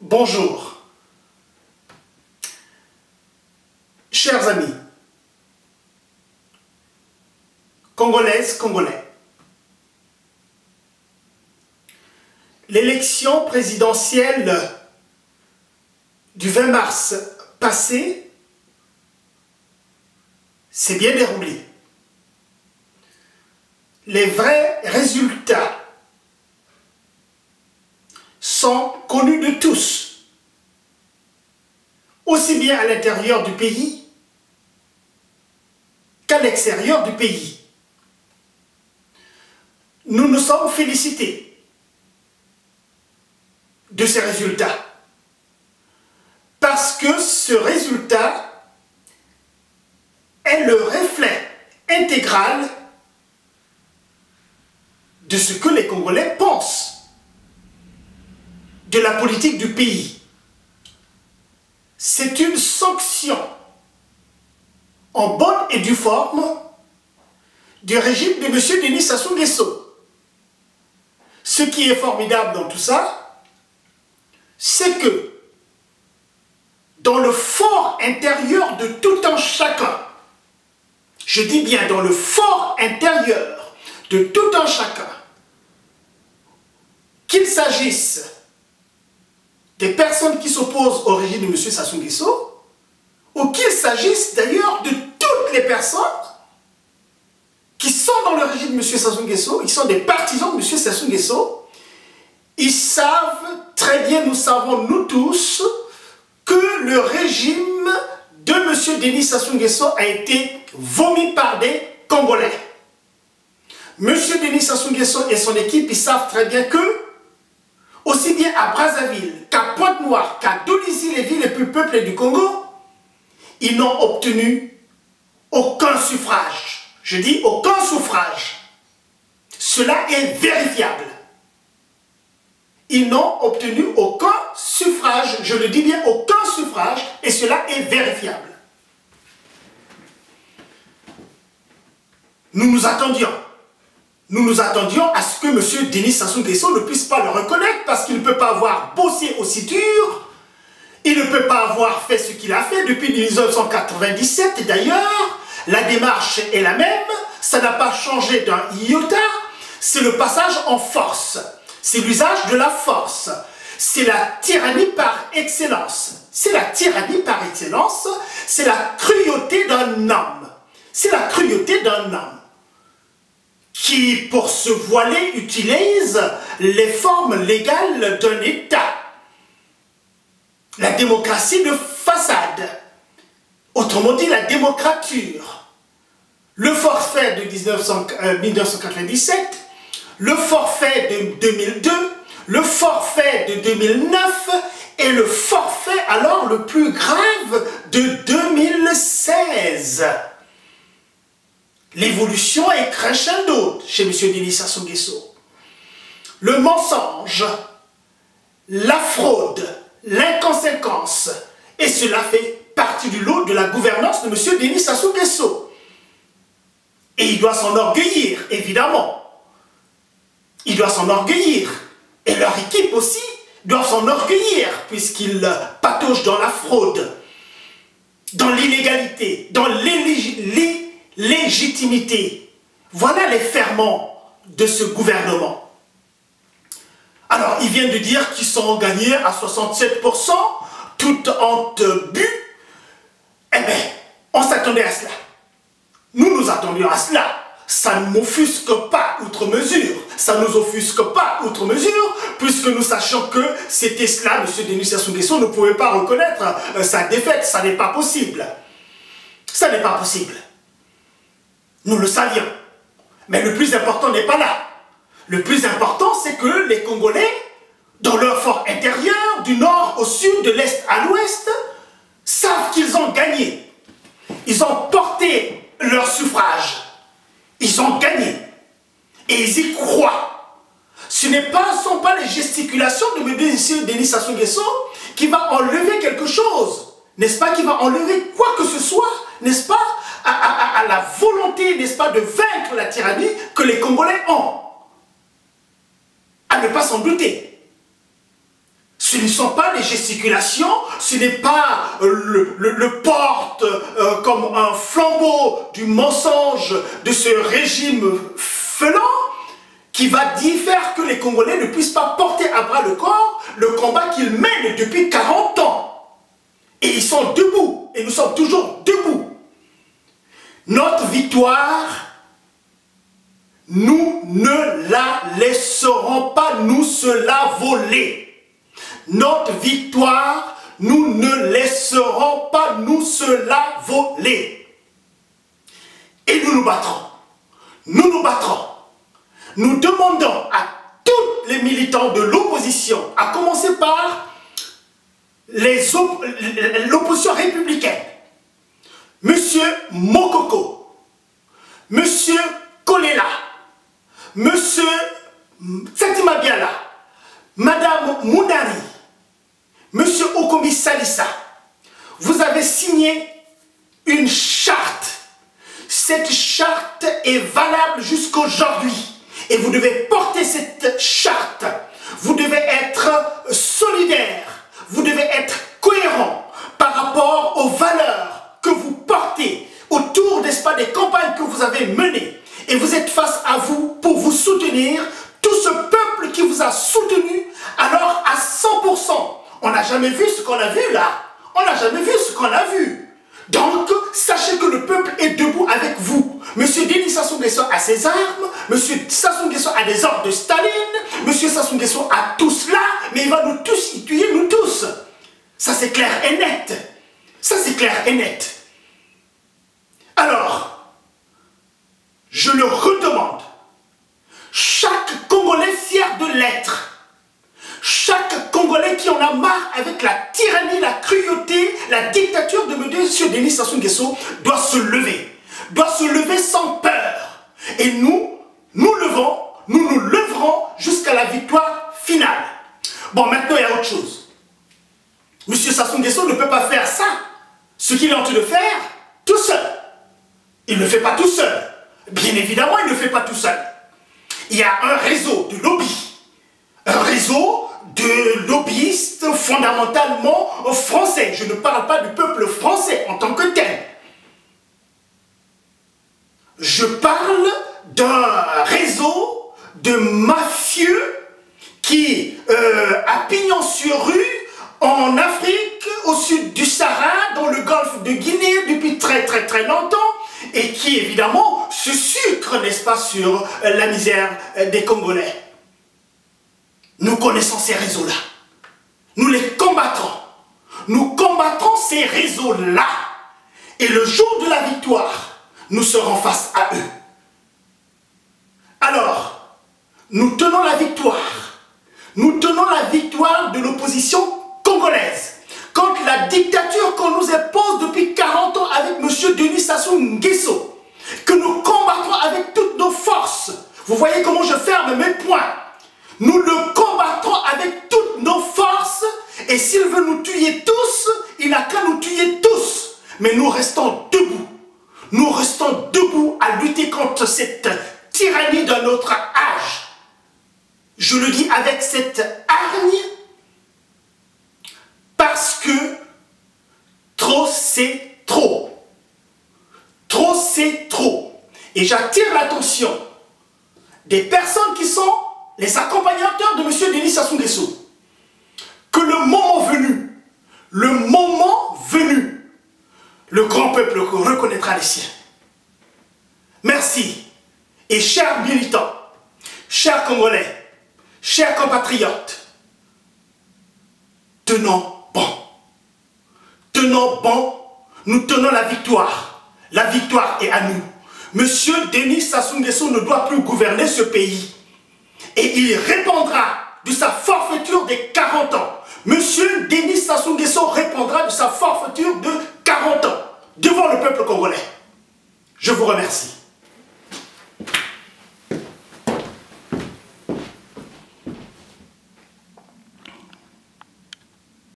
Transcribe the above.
Bonjour. Chers amis, Congolaises, Congolais, l'élection présidentielle du 20 mars passé s'est bien déroulée. Les vrais résultats sont connus de tous, aussi bien à l'intérieur du pays qu'à l'extérieur du pays. Nous nous sommes félicités de ces résultats parce que ce résultat est le reflet intégral de ce que les Congolais pensent de la politique du pays. C'est une sanction en bonne et due forme du régime de M. Denis Sassou Nguesso. Ce qui est formidable dans tout ça, c'est que dans le fort intérieur de tout un chacun, je dis bien dans le fort intérieur de tout un chacun, qu'il s'agisse des personnes qui s'opposent au régime de M. Sassou Nguesso, ou qu'il s'agisse d'ailleurs de toutes les personnes qui sont dans le régime de M. Sassou Nguesso, qui sont des partisans de M. Sassou Nguesso, ils savent très bien, nous savons nous tous, que le régime de M. Denis Sassou Nguesso a été vomi par des Congolais. M. Denis Sassou Nguesso et son équipe, ils savent très bien que aussi bien à Brazzaville qu'à Pointe-Noire, qu'à Dolisie, les villes les plus peuplées du Congo, ils n'ont obtenu aucun suffrage. Je dis aucun suffrage. Cela est vérifiable. Ils n'ont obtenu aucun suffrage, je le dis bien aucun suffrage, et cela est vérifiable. Nous nous attendions à ce que M. Denis Sassou Nguesso ne puisse pas le reconnaître parce qu'il ne peut pas avoir bossé aussi dur, il ne peut pas avoir fait ce qu'il a fait depuis 1997 d'ailleurs, la démarche est la même, ça n'a pas changé d'un iota, c'est le passage en force, c'est l'usage de la force, c'est la tyrannie par excellence, c'est la tyrannie par excellence, c'est la cruauté d'un homme, c'est la cruauté d'un homme qui, pour se voiler, utilise les formes légales d'un État. La démocratie de façade, autrement dit la démocrature. Le forfait de 1997, le forfait de 2002, le forfait de 2009 et le forfait alors le plus grave de 2016. L'évolution est crescendo chez M. Denis Sassou Nguesso. Le mensonge, la fraude, l'inconséquence, et cela fait partie du lot de la gouvernance de M. Denis Sassou Nguesso. Et il doit s'en orgueillir, évidemment. Il doit s'en orgueillir. Et leur équipe aussi doit s'en orgueillir, puisqu'ils patauchent dans la fraude, dans l'illégalité, dans légitimité. Voilà les ferments de ce gouvernement. Alors, ils viennent de dire qu'ils sont gagnés à 67%, toute honte but. Eh bien, on s'attendait à cela. Nous nous attendions à cela. Ça ne m'offusque pas outre mesure. Ça ne nous offusque pas outre mesure, puisque nous sachions que c'était cela. M. Denis Sassou Nguesso ne pouvait pas reconnaître sa défaite. Ça n'est pas possible. Ça n'est pas possible. Nous le savions. Mais le plus important n'est pas là. Le plus important, c'est que les Congolais, dans leur fort intérieur, du nord au sud, de l'est à l'ouest, savent qu'ils ont gagné. Ils ont porté leur suffrage. Ils ont gagné. Et ils y croient. Ce ne sont pas les gesticulations de M. Denis Sassou Nguesso qui va enlever quelque chose. N'est-ce pas, qui va enlever quoi que ce soit, n'est-ce pas, à la volonté, n'est-ce pas, de vaincre la tyrannie que les Congolais ont. À ne pas s'en douter. Ce ne sont pas les gesticulations, ce n'est pas le porte comme un flambeau du mensonge de ce régime félon qui va faire que les Congolais ne puissent pas porter à bras le corps le combat qu'ils mènent depuis 40 ans. Et ils sont debout, et nous sommes toujours debout. Notre victoire, nous ne la laisserons pas nous se la voler. Notre victoire, nous ne laisserons pas nous se la voler. Et nous nous battrons. Nous nous battrons. Nous demandons à tous les militants de l'opposition, à commencer par l'opposition républicaine, Monsieur Mokoko, Monsieur Kolela, Monsieur Tsatima Biala, Madame Mounari, Monsieur Okomi Salissa, vous avez signé une charte. Cette charte est valable jusqu'aujourd'hui. Et vous devez porter cette charte. Vous devez être solidaire. Vous devez être cohérent par rapport aux valeurs que vous portez autour, n'est-ce pas, des campagnes que vous avez menées. Et vous êtes face à vous pour vous soutenir. Tout ce peuple qui vous a soutenu, alors à 100%. On n'a jamais vu ce qu'on a vu là. On n'a jamais vu ce qu'on a vu. Donc, sachez que le peuple est debout avec vous. Monsieur Denis Sassou Nguesso a ses armes, Monsieur Sassou Nguesso a des ordres de Staline, Monsieur Sassou Nguesso a tout cela, mais il va nous tous y tuer, nous tous. Ça c'est clair et net. Ça c'est clair et net. Alors, je le redemande, chaque Congolais fier de l'être, chaque Congolais qui en a marre avec la tyrannie, la cruauté, la dictature de M. Denis Sassou Nguesso doit se lever sans peur. Et nous nous leverons jusqu'à la victoire finale. Bon, maintenant il y a autre chose. M. Sassou Nguesso ne peut pas faire ça, ce qu'il est en train de faire, tout seul. Il ne le fait pas tout seul. Bien évidemment, il ne le fait pas tout seul. Il y a un réseau de lobby, un réseau de lobbyistes fondamentalement français. Je ne parle pas du peuple français en tant que tel. Je parle d'un réseau de mafieux qui a pignon sur rue en Afrique, au sud du Sahara, dans le golfe de Guinée depuis très longtemps et qui évidemment se sucre, n'est-ce pas, sur la misère des Congolais. Nous connaissons ces réseaux-là. Nous les combattrons. Nous combattrons ces réseaux-là. Et le jour de la victoire, nous serons face à eux. Alors, nous tenons la victoire. Nous tenons la victoire de l'opposition congolaise. Contre la dictature qu'on nous impose depuis 40 ans avec M. Denis Sassou Nguesso. Que nous combattrons avec toutes nos forces. Vous voyez comment je ferme mes poings. Nous le combattrons avec toutes nos forces et s'il veut nous tuer tous, il n'a qu'à nous tuer tous. Mais nous restons debout. Nous restons debout à lutter contre cette tyrannie d'un autre âge. Je le dis avec cette hargne parce que trop c'est trop. Trop c'est trop. Et j'attire l'attention des personnes qui sont les accompagnateurs de M. Denis Sassou Nguesso, que le moment venu, le grand peuple reconnaîtra les siens. Merci. Et chers militants, chers Congolais, chers compatriotes, tenons bon. Tenons bon, nous tenons la victoire. La victoire est à nous. M. Denis Sassou Nguesso ne doit plus gouverner ce pays. Et il répondra de sa forfaiture des 40 ans. Monsieur Denis Sassou Nguesso répondra de sa forfaiture de 40 ans devant le peuple congolais. Je vous remercie.